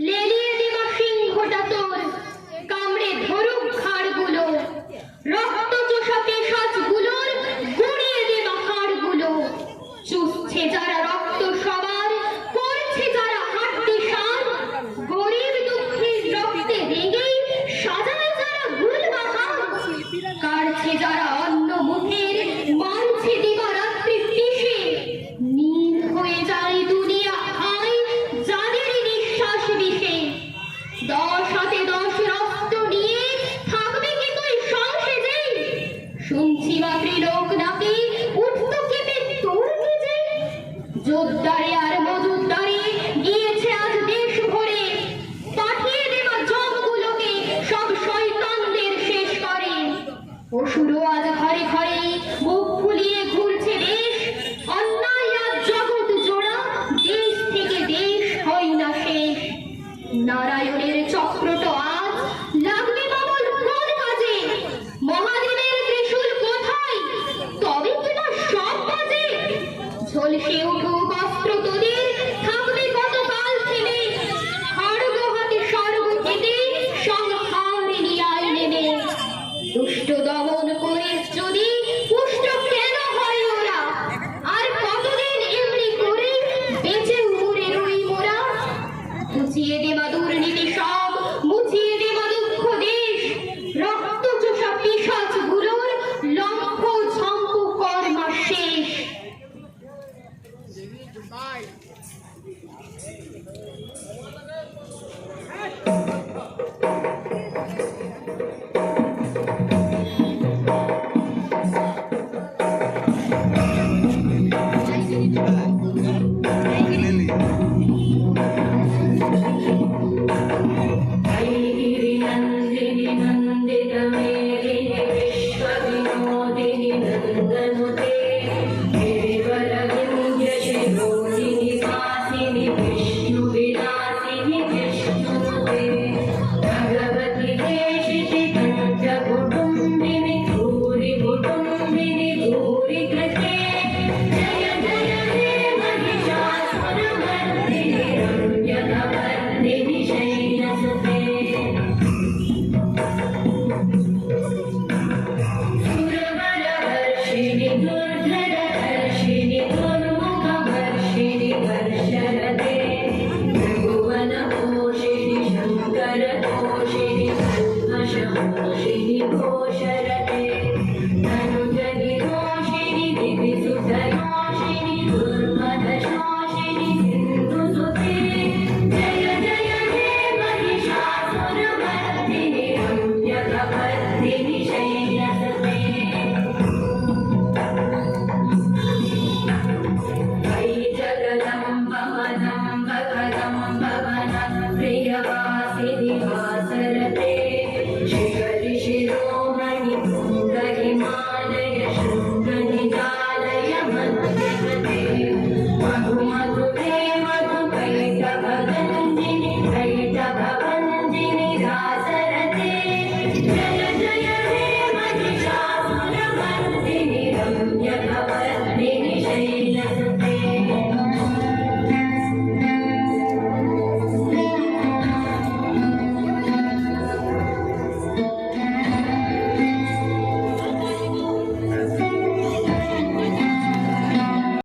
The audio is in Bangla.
লেলিয়ে দেবা সিংহটা তোর, কামড়ে ধরুক ঘাড়গুলো, রক্ত চোষা পেশাজগুলোর গুঁড়িয়ে দেবা হাড়গুলো। চুষছে যারা রক্ত সবার, করছে যারা হাড্ডি সার, গরিব দুঃখীর রক্তে রেগেই সাজায় যারা গুলবাহার, কাড়ছে যারা অন্ন মুখের, মানছে দিবারাত্রি পিষে, নীল হয়ে যায় দুনিয়া আয় যাদের নিঃশ্বাস বিষে। 10 হাতে 10 রক্ত নিয়ে থাকবে কি তুই সংসেজে? শুনছি মাত্রি লোক নাকি উঠত কেঁপে তোর নিজে। যোদ্ধারে আর মজুদ্দারে গিয়েছে আজ দেশ ভরে, পাঠিয়ে দেবা জমগুলোকে সব শয়তানদের শেষ করে। অসুরও আজ ঘরে ঘরে মুখ ফুলিয়ে ঘুরছে দেশ, অন্যায় আজ জগৎ জোড়া, দেশ থেকে দেশ হয় না শেষ। নারায়ণের চক্রটা আজ লাগবে বাবল কোন কাজে? মহাদেবের ত্রিশূল কোথায়? তবে কিনা সব বাজে। ঝলসে উঠুক অস্ত্র তোদের, থাকবে কতকাল থেমে, খড়গ হাতে স্বর্গ খেতে সংহার নিয়ায় নেমে। দুষ্ট দমন